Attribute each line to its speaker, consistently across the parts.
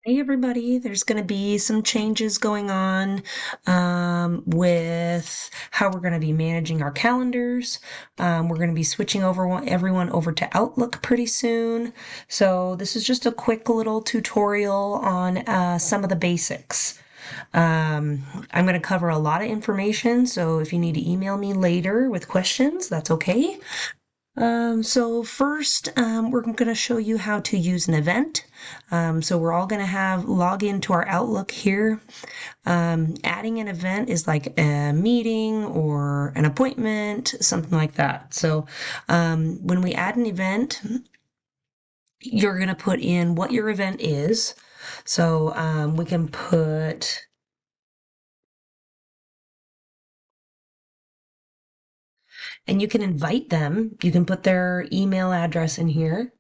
Speaker 1: Hey everybody, there's going to be some changes going on with how we're going to be managing our calendars. We're going to be switching everyone over to Outlook pretty soon. So this is just a quick little tutorial on some of the basics. I'm going to cover a lot of information, so if you need to email me later with questions, that's okay. So first, we're going to show you how to use an event. So we're all going to log into our Outlook here. Adding an event is like a meeting or an appointment, something like that. So when we add an event, you're going to put in what your event is. So we can put and you can invite them. You can put their email address in here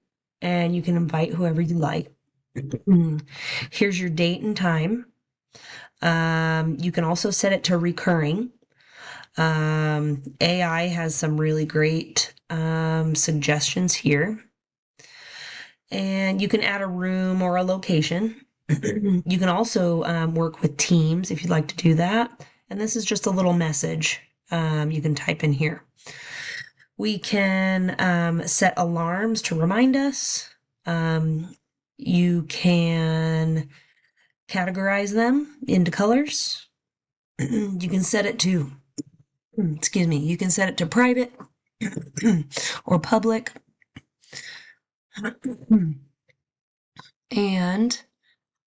Speaker 1: and you can invite whoever you like. Here's your date and time. You can also set it to recurring. AI has some really great suggestions here. And you can add a room or a location. You can also work with Teams if you'd like to do that. And this is just a little message you can type in here. We can set alarms to remind us. You can categorize them into colors. You can set it to, excuse me, you can set it to private or public. And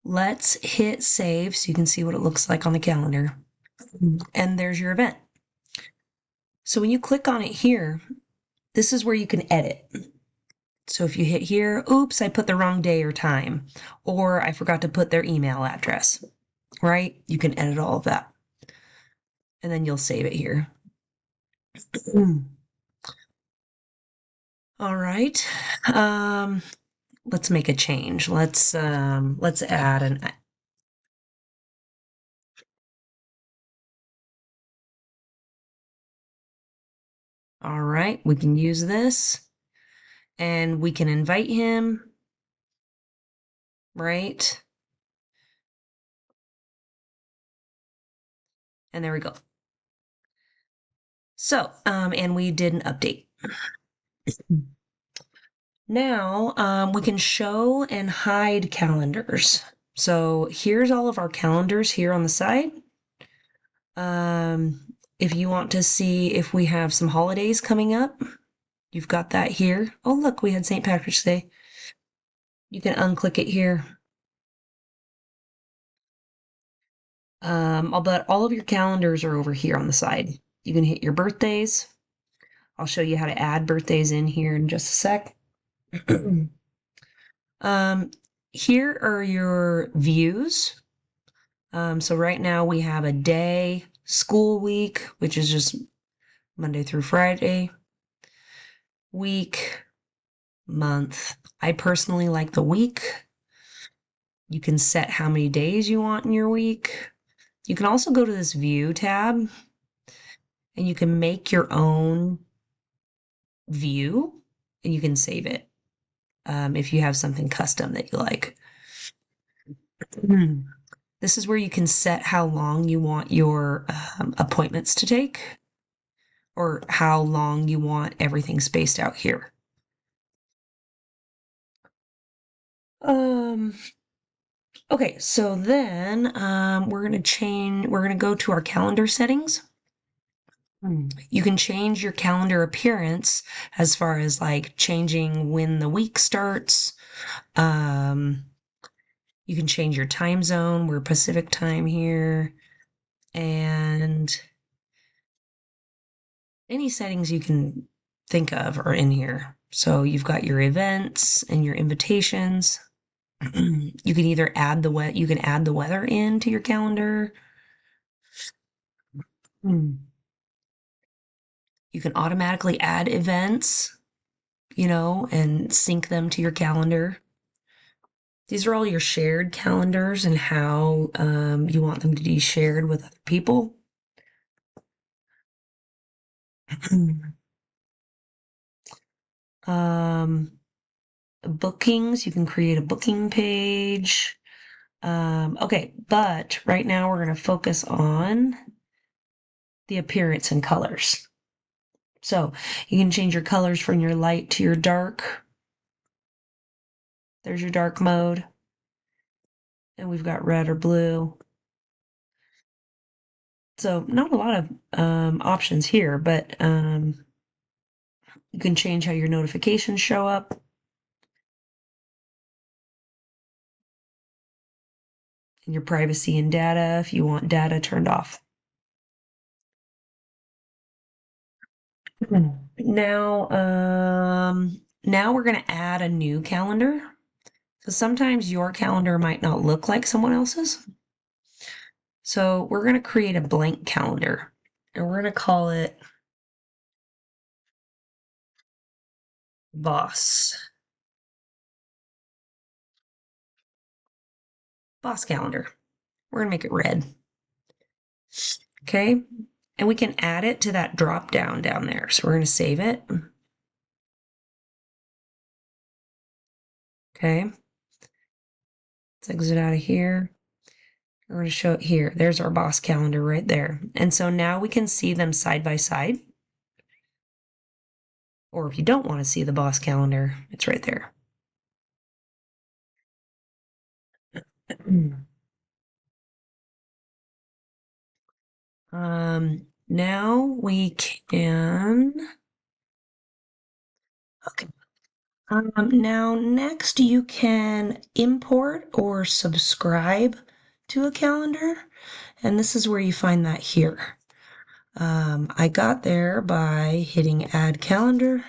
Speaker 1: let's hit save so you can see what it looks like on the calendar. And there's your event. So when you click on it here, this is where you can edit. So if you hit here, oops, I put the wrong day or time, or I forgot to put their email address, right? You can edit all of that. And then you'll save it here. All right. Let's make a change. Let's add an all right, we can use this and we can invite him, right? And there we go. So, and we did an update. Now, we can show and hide calendars. So here's all of our calendars here on the side. If you want to see if we have some holidays coming up, you've got that here. Oh, look, we had St. Patrick's Day. You can unclick it here. But all of your calendars are over here on the side. You can hit your birthdays. I'll show you how to add birthdays in here in just a sec. Here are your views. So right now we have a day, school week, which is just Monday through Friday, week, month. I personally like the week. You can set how many days you want in your week. You can also go to this view tab and you can make your own view and you can save it if you have something custom that you like. This is where you can set how long you want your appointments to take or how long you want everything spaced out here. Okay, so then we're gonna go to our calendar settings. You can change your calendar appearance as far as like changing when the week starts. You can change your time zone. We're Pacific time here. And any settings you can think of are in here. So you've got your events and your invitations. You can either add you can add the weather into your calendar. You can automatically add events, and sync them to your calendar. These are all your shared calendars and how you want them to be shared with other people. Bookings, you can create a booking page. Okay, but right now we're going to focus on the appearance and colors. So you can change your colors from your light to your dark. There's your dark mode. And we've got red or blue. So not a lot of options here, but you can change how your notifications show up. And your privacy and data if you want data turned off. Now, now we're going to add a new calendar. So sometimes your calendar might not look like someone else's. So we're going to create a blank calendar and we're going to call it Boss calendar. We're going to make it red. Okay. And we can add it to that drop down there. So we're going to save it. Okay. Let's exit out of here. We're going to show it here. There's our Boss calendar right there. And so now we can see them side by side. Or if you don't want to see the Boss calendar, it's right there. Now we can. Okay. Now next you can import or subscribe to a calendar, and this is where you find that here. I got there by hitting add calendar.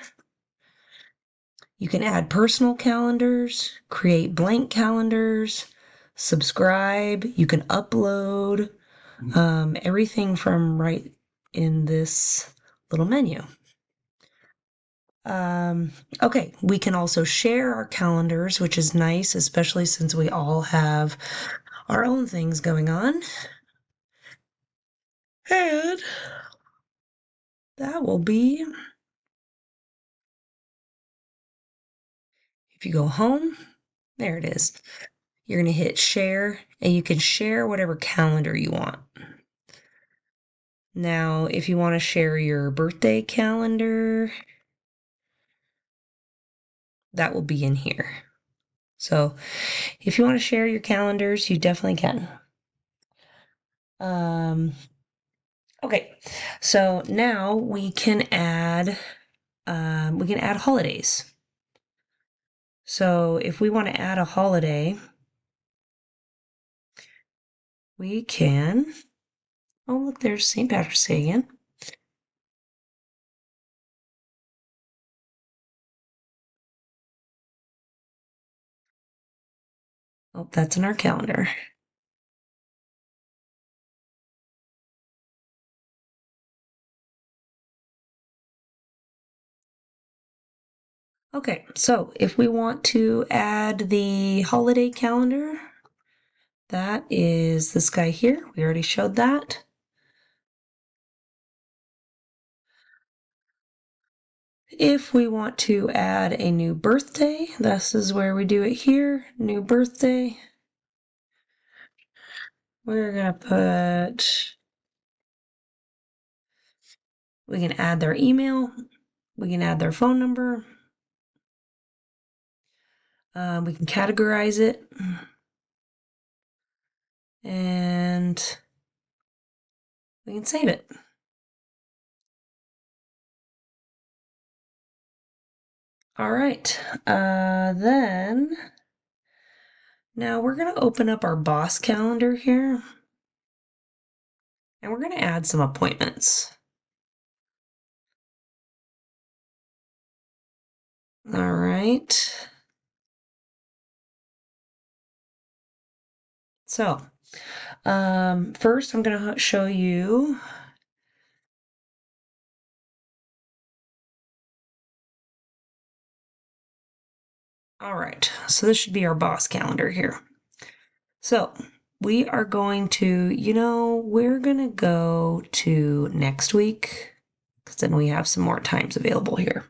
Speaker 1: You can add personal calendars, create blank calendars, subscribe, you can upload, everything from right in this little menu. Okay, we can also share our calendars, which is nice, especially since we all have our own things going on. And that will be, if you go home, there it is. You're going to hit share, and you can share whatever calendar you want. Now, if you want to share your birthday calendar, that will be in here. So if you want to share your calendars, you definitely can. Okay, so now we can add holidays. So if we want to add a holiday, we can. Oh, look, there's St. Patrick's Day again. Oh, that's in our calendar. Okay, so if we want to add the holiday calendar, that is this guy here. We already showed that. If we want to add a new birthday, this is where we do it here, new birthday. We're going to we can add their email, we can add their phone number, we can categorize it, and we can save it. All right, then now we're going to open up our Boss calendar here, and we're going to add some appointments. All right. So, first I'm going to show you. All right, so this should be our Boss calendar here. So we are going to, we're going to go to next week because then we have some more times available here.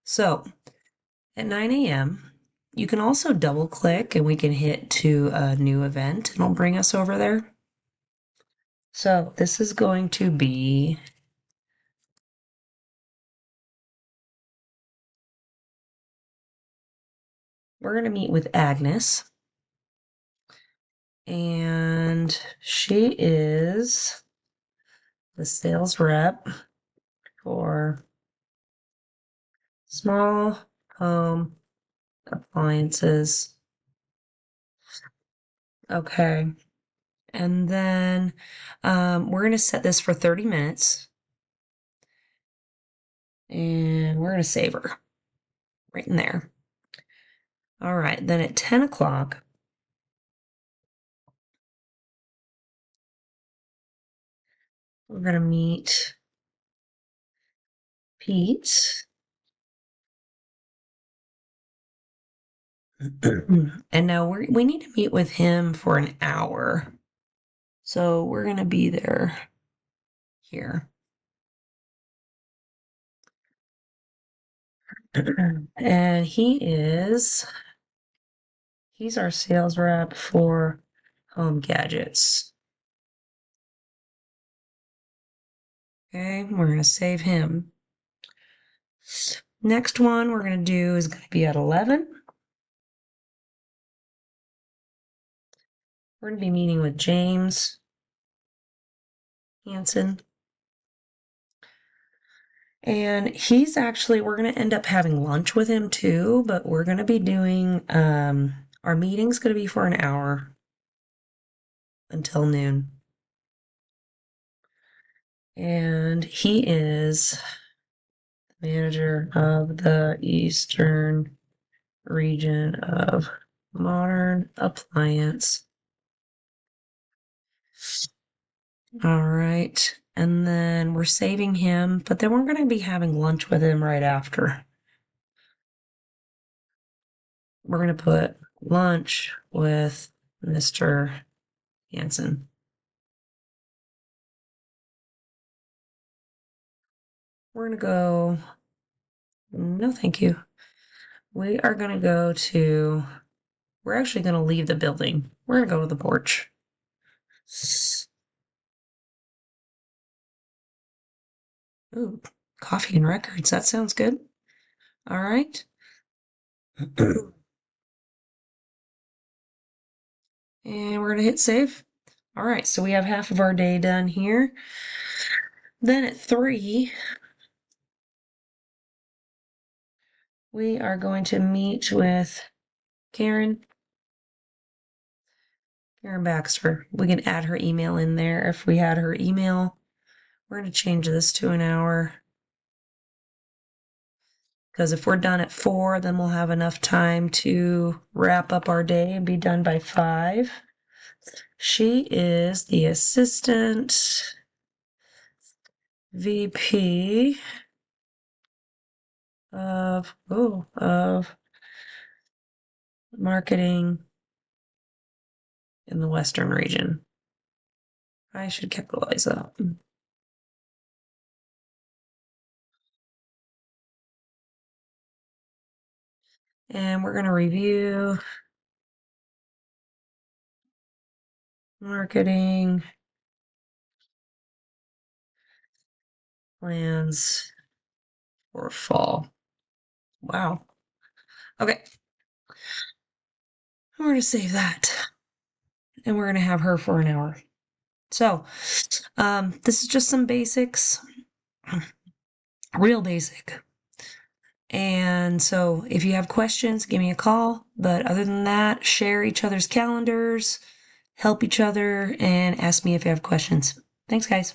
Speaker 1: So at 9 a.m., You can also double click and we can hit to a new event and it'll bring us over there. So this is going to be we're going to meet with Agnes. And she is the sales rep for small home appliances. Okay. And then we're going to set this for 30 minutes. And we're going to save her right in there. All right. Then at 10 o'clock, we're going to meet Pete. And now we need to meet with him for an hour. So we're going to be there here. And he's our sales rep for home gadgets. Okay, we're going to save him. Next one we're going to do is going to be at 11. We're going to be meeting with James Hanson. And he's actually, we're going to end up having lunch with him too, but we're going to be doing, our meeting's going to be for an hour until noon. And he is the manager of the Eastern region of Modern Appliance. All right. And then we're saving him, but then we're going to be having lunch with him right after. We're going to put lunch with Mr. Hanson. We're going to go, no, thank you. We are going to go to, we're actually going to leave the building. We're going to go to the porch. Ooh, coffee and records. That sounds good. All right. And we're going to hit save. All right, so we have half of our day done here. Then at 3, we are going to meet with Karen Baxter. We can add her email in there if we had her email. We're going to change this to an hour. Because if we're done at 4, then we'll have enough time to wrap up our day and be done by 5. She is the assistant VP of marketing in the Western region. I should capitalize that. And we're going to review marketing plans for fall. Wow. Okay. We're going to save that. And we're going to have her for an hour. So, this is just some basics. Real basic. And so if you have questions, give me a call. But other than that, share each other's calendars, help each other, and ask me if you have questions. Thanks, guys.